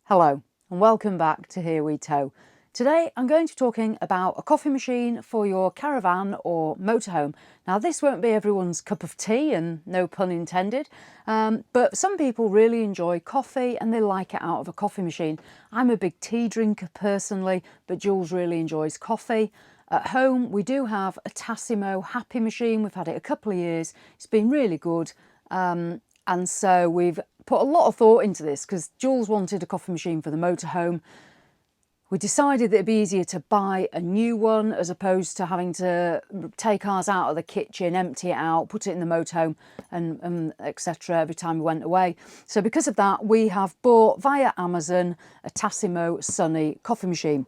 Hello and welcome back to Here We Tow. Today I'm going to be talking about a coffee machine for your caravan or motorhome. Now this won't be everyone's cup of tea, and no pun intended, but some people really enjoy coffee and they like it out of a coffee machine. I'm a big tea drinker personally, but Jules really enjoys coffee. At home we do have a Tassimo Happy machine. We've had it a couple of years. It's been really good. And so we've put a lot of thought into this because Jules wanted a coffee machine for the motorhome. We decided that it'd be easier to buy a new one as opposed to having to take ours out of the kitchen, empty it out, put it in the motorhome and etc. every time we went away. So because of that, we have bought via Amazon a Tassimo Suny coffee machine.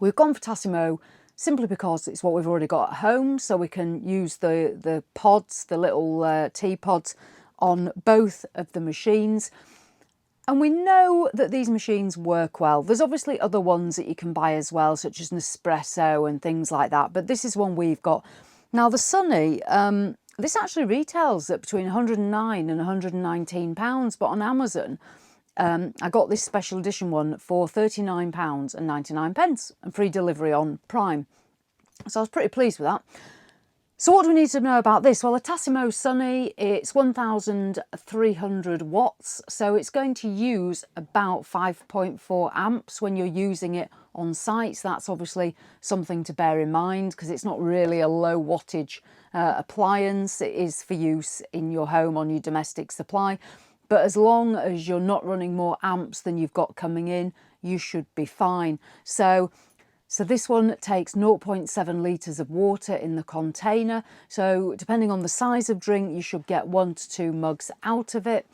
We've gone for Tassimo simply because it's what we've already got at home, so we can use the pods, the little tea pods, on both of the machines. And we know that these machines work well. There's obviously other ones that you can buy as well, such as Nespresso and things like that, but this is one we've got. Now the Suny, this actually retails at between £109 and £119, but on Amazon I got this special edition one for £39.99 and free delivery on Prime. So I was pretty pleased with that. So what do we need to know about this? Well, a Tassimo Suny, it's 1,300 watts, so it's going to use about 5.4 amps when you're using it on site. So that's obviously something to bear in mind because it's not really a low wattage appliance. It is for use in your home on your domestic supply. But as long as you're not running more amps than you've got coming in, you should be fine. So this one takes 0.7 litres of water in the container. So depending on the size of drink, you should get 1 to 2 mugs out of it.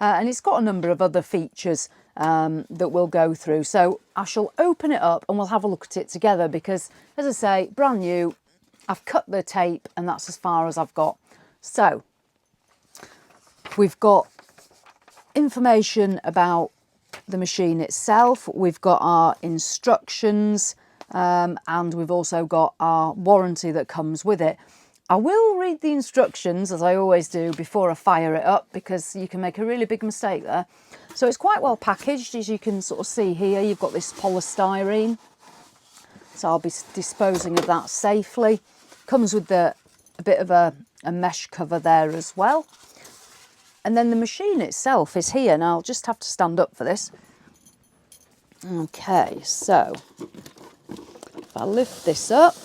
And it's got a number of other features that we'll go through. So I shall open it up and we'll have a look at it together because, as I say, brand new. I've cut the tape and that's as far as I've got. So we've got information about the machine itself. We've got our instructions. And we've also got our warranty that comes with it. I will read the instructions, as I always do, before I fire it up because you can make a really big mistake there. So it's quite well packaged, as you can sort of see here. You've got this polystyrene, so I'll be disposing of that safely. Comes with a bit of a mesh cover there as well. And then the machine itself is here. Now I'll just have to stand up for this. Okay, so if I lift this up,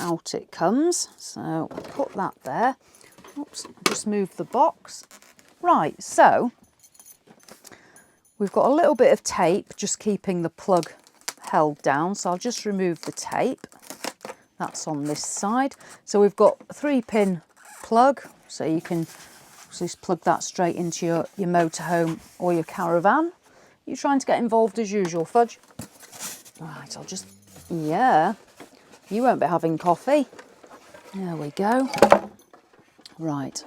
out it comes. So put that there. Oops, just move the box. Right, so we've got a little bit of tape just keeping the plug held down. So I'll just remove the tape. That's on this side. So we've got a 3-pin plug, so you can just plug that straight into your motorhome or your caravan. You're trying to get involved as usual, Fudge. Right, I'll just, yeah, you won't be having coffee. There we go. Right,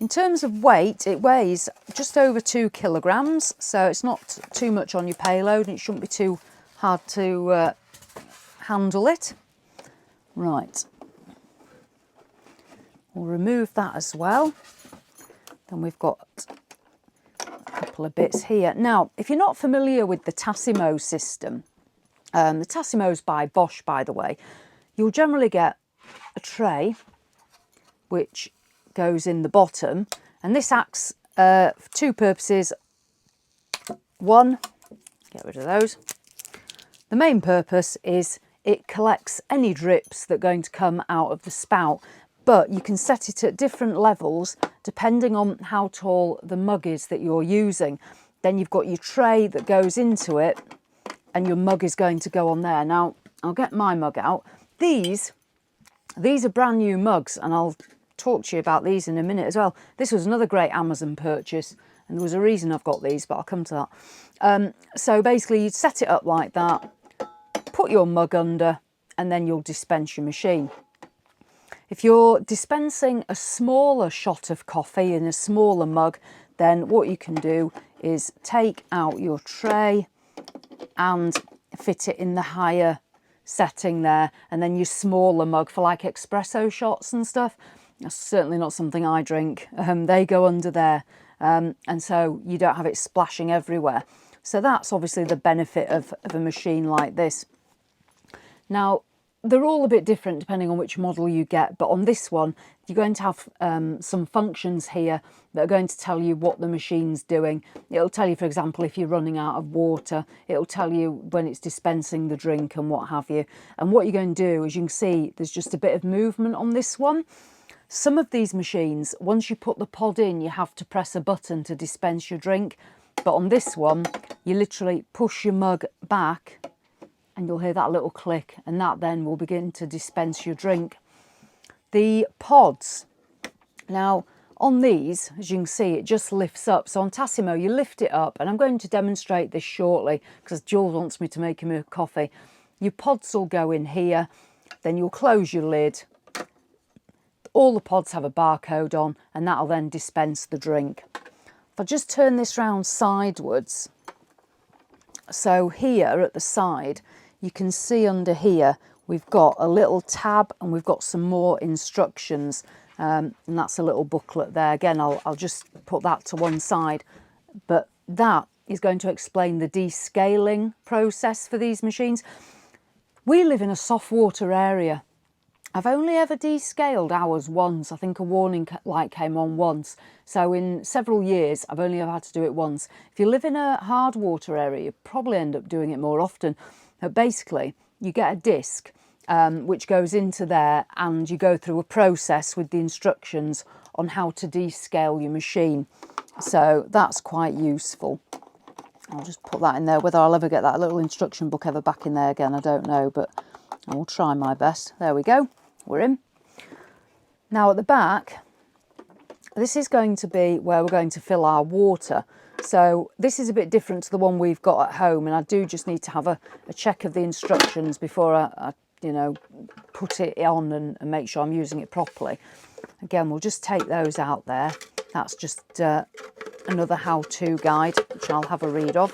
in terms of weight, it weighs just over 2 kilograms, so it's not too much on your payload and it shouldn't be too hard to handle it. Right, we'll remove that as well. Then we've got couple of bits here. Now, if you're not familiar with the Tassimo system, the Tassimo's by Bosch, by the way, you'll generally get a tray which goes in the bottom, and this acts for 2 purposes. One, get rid of those. The main purpose is it collects any drips that are going to come out of the spout, but you can set it at different levels depending on how tall the mug is that you're using. Then you've got your tray that goes into it and your mug is going to go on there. Now, I'll get my mug out. These are brand new mugs and I'll talk to you about these in a minute as well. This was another great Amazon purchase and there was a reason I've got these, but I'll come to that. So basically you'd set it up like that, put your mug under and then you'll dispense your machine. If you're dispensing a smaller shot of coffee in a smaller mug, then what you can do is take out your tray and fit it in the higher setting there, and then your smaller mug for like espresso shots and stuff. That's certainly not something I drink. They go under there. and so you don't have it splashing everywhere. So that's obviously the benefit of a machine like this. Now, they're all a bit different depending on which model you get, but on this one you're going to have some functions here that are going to tell you what the machine's doing. It'll tell you, for example, if you're running out of water. It'll tell you when it's dispensing the drink and what have you. And what you're going to do, as you can see, there's just a bit of movement on this one. Some of these machines, once you put the pod in, you have to press a button to dispense your drink, but on this one you literally push your mug back and you'll hear that little click, and that then will begin to dispense your drink. The pods, now on these, as you can see, it just lifts up. So on Tassimo, you lift it up, and I'm going to demonstrate this shortly because Jules wants me to make him a coffee. Your pods will go in here, then you'll close your lid. All the pods have a barcode on, and that'll then dispense the drink. If I just turn this round sideways, so here at the side, you can see under here we've got a little tab and we've got some more instructions, and that's a little booklet there. Again, I'll just put that to one side, but that is going to explain the descaling process for these machines. We live in a soft water area. I've only ever descaled ours once. I think a warning light came on once. So in several years, I've only ever had to do it once. If you live in a hard water area, you probably end up doing it more often. But basically, you get a disc which goes into there, and you go through a process with the instructions on how to descale your machine. So that's quite useful. I'll just put that in there. Whether I'll ever get that little instruction book ever back in there again, I don't know, but I will try my best. There we go. We're in. Now at the back, this is going to be where we're going to fill our water. So this is a bit different to the one we've got at home, and I do just need to have a check of the instructions before I put it on and make sure I'm using it properly. Again, we'll just take those out there. That's just another how-to guide, which I'll have a read of,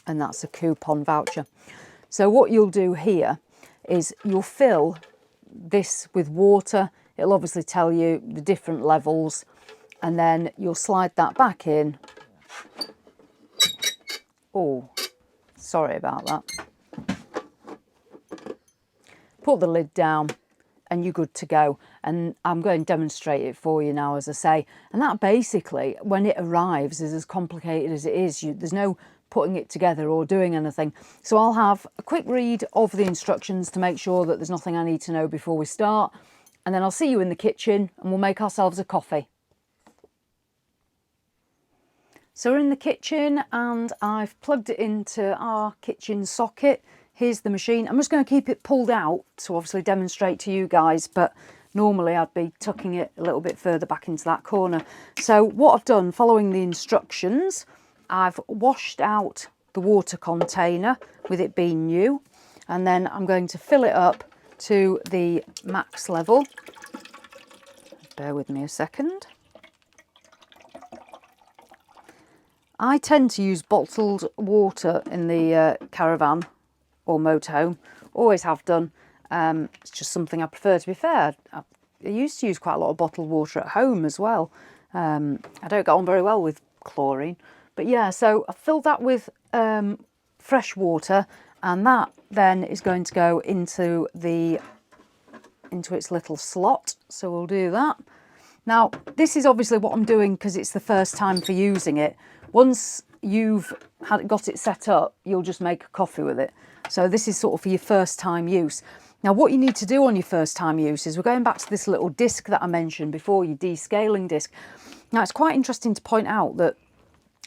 and that's a coupon voucher. So what you'll do here is you'll fill this with water. It'll obviously tell you the different levels, and then you'll slide that back in. Oh, sorry about that. Put the lid down and you're good to go. And I'm going to demonstrate it for you now, as I say. And that basically, when it arrives, is as complicated as it is. There's no putting it together or doing anything. So I'll have a quick read of the instructions to make sure that there's nothing I need to know before we start. And then I'll see you in the kitchen and we'll make ourselves a coffee. So we're in the kitchen and I've plugged it into our kitchen socket. Here's the machine. I'm just going to keep it pulled out to obviously demonstrate to you guys, but normally I'd be tucking it a little bit further back into that corner. So what I've done, following the instructions, I've washed out the water container with it being new, and then I'm going to fill it up to the max level. Bear with me a second. I tend to use bottled water in the Caravan or Motorhome, always have done. It's just something I prefer, to be fair. I used to use quite a lot of bottled water at home as well. I don't get on very well with chlorine. But yeah, so I filled that with fresh water, and that then is going to go into its little slot. So we'll do that. Now, this is obviously what I'm doing because it's the first time for using it. Once you've got it set up, you'll just make a coffee with it. So this is sort of for your first time use. Now, what you need to do on your first time use is we're going back to this little disc that I mentioned before, your descaling disc. Now, it's quite interesting to point out that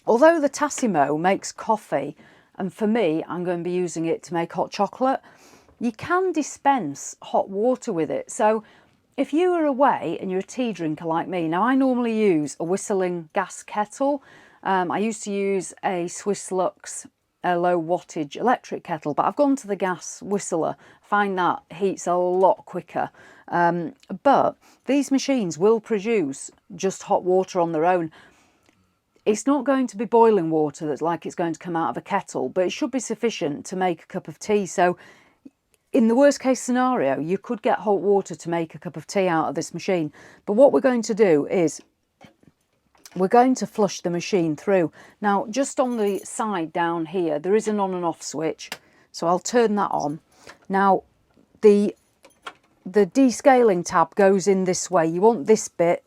although the Tassimo makes coffee, and for me, I'm going to be using it to make hot chocolate, you can dispense hot water with it. So if you were away and you're a tea drinker like me, now I normally use a whistling gas kettle. I used to use a Swiss Lux low wattage electric kettle, but I've gone to the gas whistler. I find that heats a lot quicker. But these machines will produce just hot water on their own. It's not going to be boiling water that's like it's going to come out of a kettle, but it should be sufficient to make a cup of tea. So in the worst case scenario, you could get hot water to make a cup of tea out of this machine. But what we're going to do is we're going to flush the machine through. Now, just on the side down here, there is an on and off switch. So I'll turn that on. Now, the descaling tab goes in this way. You want this bit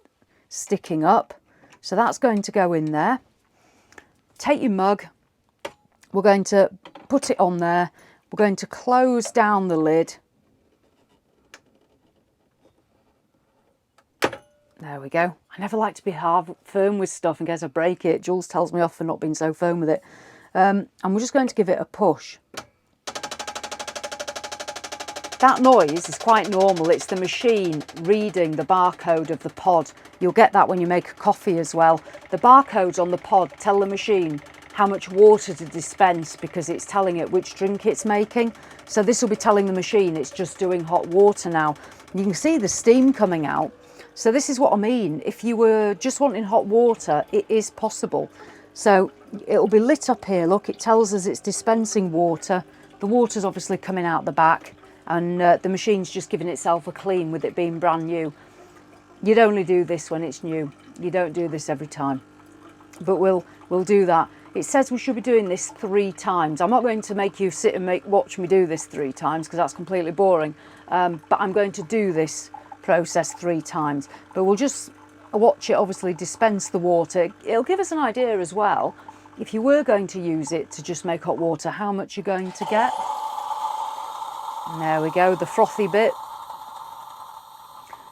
sticking up. So that's going to go in there. Take your mug. We're going to put it on there. We're going to close down the lid. There we go. I never like to be firm with stuff in case I break it. Jules tells me off for not being so firm with it. And we're just going to give it a push. That noise is quite normal. It's the machine reading the barcode of the pod. You'll get that when you make a coffee as well. The barcodes on the pod tell the machine how much water to dispense because it's telling it which drink it's making. So this will be telling the machine it's just doing hot water now. You can see the steam coming out. So this is what I mean. If you were just wanting hot water, it is possible. So it'll be lit up here. Look, it tells us it's dispensing water. The water's obviously coming out the back. And the machine's just giving itself a clean with it being brand new. You'd only do this when it's new. You don't do this every time. But we'll do that. It says we should be doing this 3 times. I'm not going to make you sit and watch me do this 3 times because that's completely boring. But I'm going to do this process 3 times. But we'll just watch it obviously dispense the water. It'll give us an idea as well, if you were going to use it to just make hot water, how much you're going to get. And there we go, the frothy bit.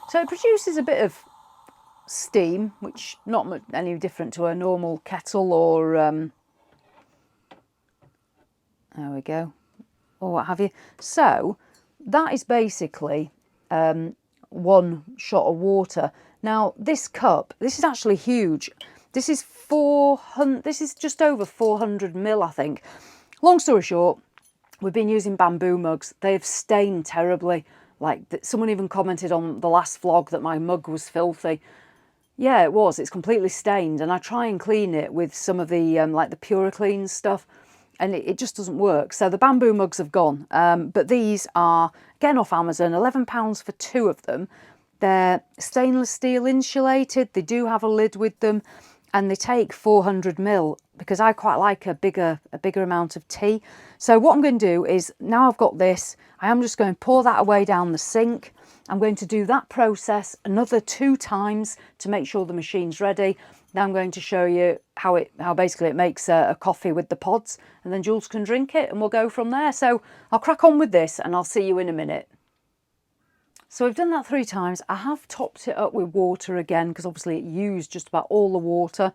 So it produces a bit of steam, which not much any different to a normal kettle or there we go, or what have you. So that is basically 1 shot of water. Now this cup, this is actually huge. This is 400. This is just over 400 ml, I think. Long story short, we've been using bamboo mugs. They've stained terribly. Like someone even commented on the last vlog that my mug was filthy. Yeah, it was. It's completely stained, and I try and clean it with some of the like the Puriclean stuff, and it just doesn't work. So the bamboo mugs have gone, but these are again off Amazon, £11 for 2 of them. They're stainless steel insulated. They do have a lid with them, and they take 400 ml because I quite like a bigger amount of tea. So what I'm going to do is, now I've got this, I am just going to pour that away down the sink. I'm going to do that process another 2 times to make sure the machine's ready. Now I'm going to show you how basically it makes a coffee with the pods, and then Jules can drink it and we'll go from there. So I'll crack on with this and I'll see you in a minute. So we've done that 3 times. I have topped it up with water again because obviously it used just about all the water.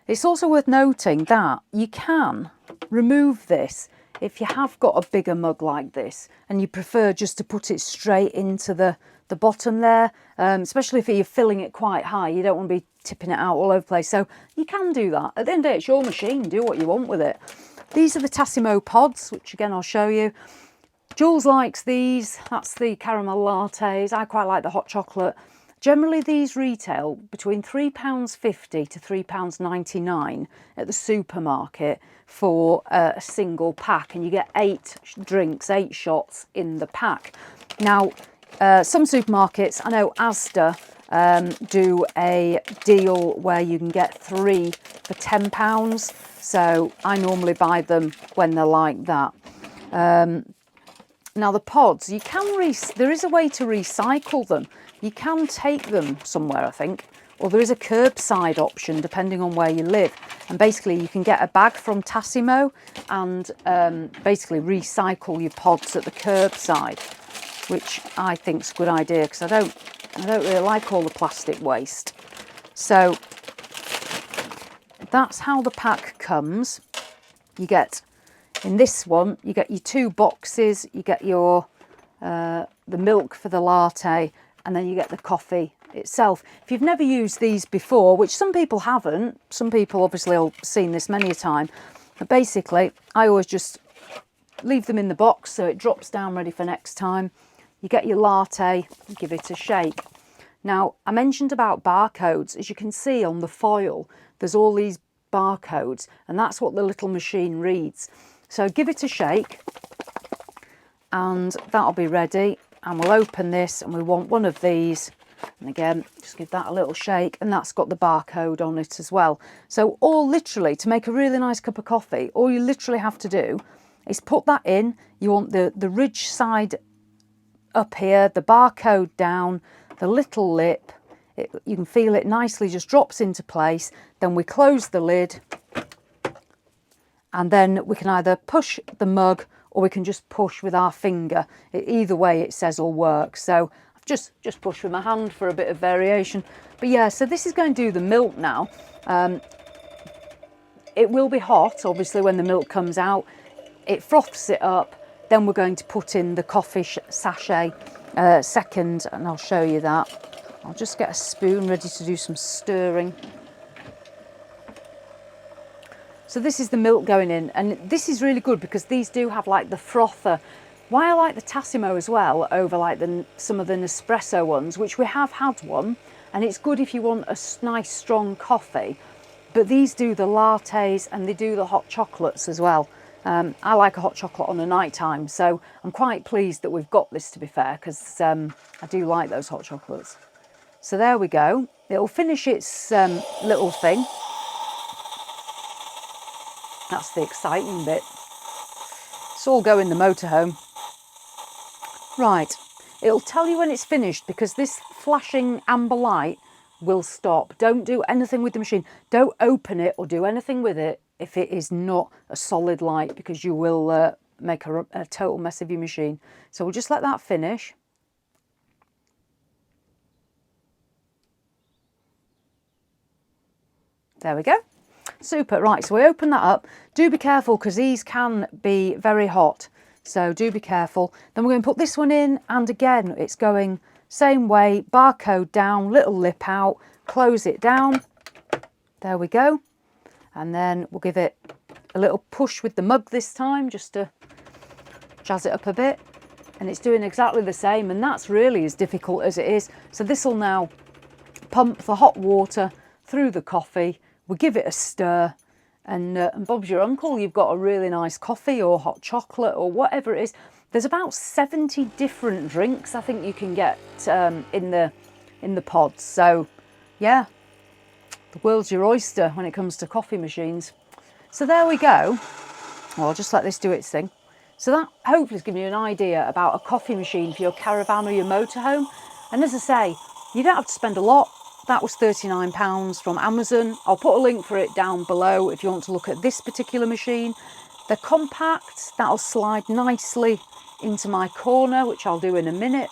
It's also worth noting that you can remove this if you have got a bigger mug like this and you prefer just to put it straight into the bottom there, especially if you're filling it quite high. You don't want to be tipping it out all over the place. So you can do that. At the end of the day, it's your machine. Do what you want with it. These are the Tassimo Pods, which again I'll show you. Jules likes these. That's the caramel lattes. I quite like the hot chocolate. Generally these retail between £3.50 to £3.99 at the supermarket for a single pack, and you get 8 drinks, 8 shots in the pack. Now some supermarkets, I know Asda do a deal where you can get 3 for £10, so I normally buy them when they're like that. Now the pods, you can there is a way to recycle them. You can take them somewhere, I think, or there is a curbside option depending on where you live. And basically you can get a bag from Tassimo and basically recycle your pods at the curbside, which I think is a good idea because I don't really like all the plastic waste. So that's how the pack comes. You get, in this one, you get your 2 boxes, you get your the milk for the latte, and then you get the coffee itself. If you've never used these before, which some people haven't, some people obviously have seen this many a time, but basically I always just leave them in the box so it drops down ready for next time. You get your latte, give it a shake. Now, I mentioned about barcodes. As you can see on the foil, there's all these barcodes, and that's what the little machine reads. So give it a shake, and that'll be ready. And we'll open this, and we want one of these And again, just give that a little shake, and that's got the barcode on it as well. So all literally, to make a really nice cup of coffee, all you literally have to do is put that in. You want the ridge side up here, the barcode down, the little lip. You can feel it nicely just drops into place. Then we close the lid, and then we can either push the mug or we can just push with our finger. Either way, it says will work. So I've just pushed with my hand for a bit of variation. But yeah, so this is going to do the milk now. It will be hot, obviously, when the milk comes out. It froths it up. Then we're going to put in the coffee sachet second, and I'll show you that. I'll just get a spoon ready to do some stirring. So this is the milk going in, and this is really good because these do have like the frother. Why I like the Tassimo as well over like some of the Nespresso ones, which we have had one, and it's good if you want a nice strong coffee, but these do the lattes and they do the hot chocolates as well. I like a hot chocolate on a night time, so I'm quite pleased that we've got this, to be fair, because I do like those hot chocolates. So there we go. It'll finish its little thing. That's the exciting bit. It's all go in the motorhome. Right, it'll tell you when it's finished because this flashing amber light will stop. Don't do anything with the machine. Don't open it or do anything with it if it is not a solid light, because you will make a total mess of your machine. So we'll just let that finish. There we go. Super. Right, so we open that up. Do be careful because these can be very hot, so do be careful. Then we're going to put this one in, and again it's going same way, barcode down, little lip out, close it down. There we go. And then we'll give it a little push with the mug this time, just to jazz it up a bit. And it's doing exactly the same, and that's really as difficult as it is. So this will now pump the hot water through the coffee. We give it a stir, and Bob's your uncle. You've got a really nice coffee or hot chocolate or whatever it is. There's about 70 different drinks I think you can get in the pods. So yeah, the world's your oyster when it comes to coffee machines. So there we go. Well, I'll just let this do its thing. So that hopefully has given you an idea about a coffee machine for your caravan or your motorhome. And as I say, you don't have to spend a lot. That was £39 from Amazon. I'll put a link for it down below if you want to look at this particular machine. They're compact. That'll slide nicely into my corner, which I'll do in a minute.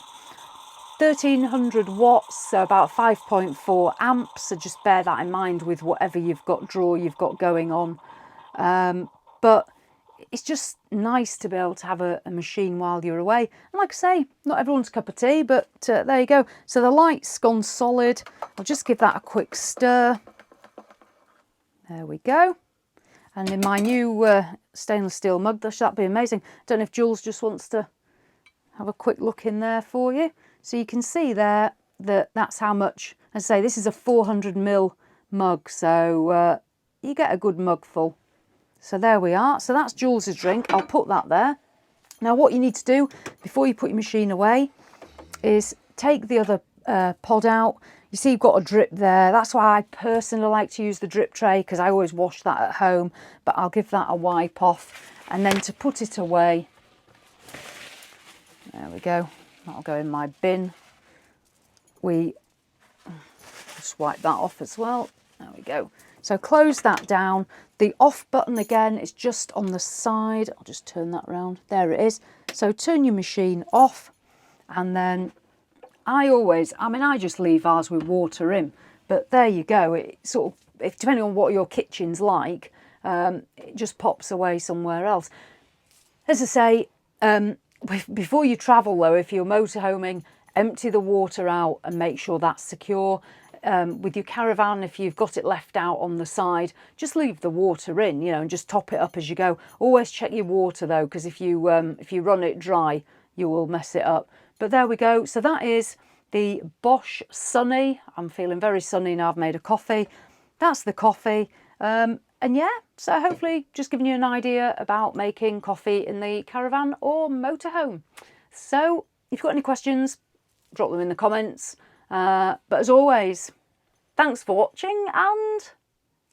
1300 watts, so about 5.4 amps. So just bear that in mind with whatever draw you've got going on. But it's just nice to be able to have a machine while you're away. And like I say, not everyone's cup of tea, but there you go. So the light's gone solid. I'll just give that a quick stir. There we go. And in my new stainless steel mug, that'd be amazing. Don't know if Jules just wants to have a quick look in there for you. So you can see there that that's how much. As I say, this is a 400ml mug, so you get a good mug full. So there we are. So that's Jules's drink. I'll put that there. Now what you need to do before you put your machine away is take the other pod out. You see you've got a drip there. That's why I personally like to use the drip tray, because I always wash that at home, but I'll give that a wipe off. And then to put it away, there we go. That'll go in my bin. We just wipe that off as well. There we go. So close that down. The off button again is just on the side. I'll just turn that around. There it is. So turn your machine off, and then I just leave ours with water in. But there you go. It sort of, depending on what your kitchen's like, it just pops away somewhere else. As I say, before you travel though, if you're motorhoming, empty the water out and make sure that's secure. With your caravan, if you've got it left out on the side, just leave the water in, and just top it up as you go. Always check your water though, because if you run it dry, you will mess it up. But there we go. So that is the Bosch Suny. I'm feeling very sunny now. I've made a coffee. That's the coffee. And yeah, so hopefully just giving you an idea about making coffee in the caravan or motorhome. So if you've got any questions, drop them in the comments. But as always, thanks for watching, and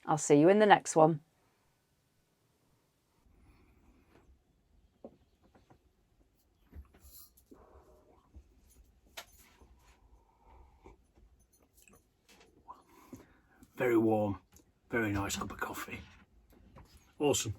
I'll see you in the next one. Very warm, very nice cup of coffee. Awesome.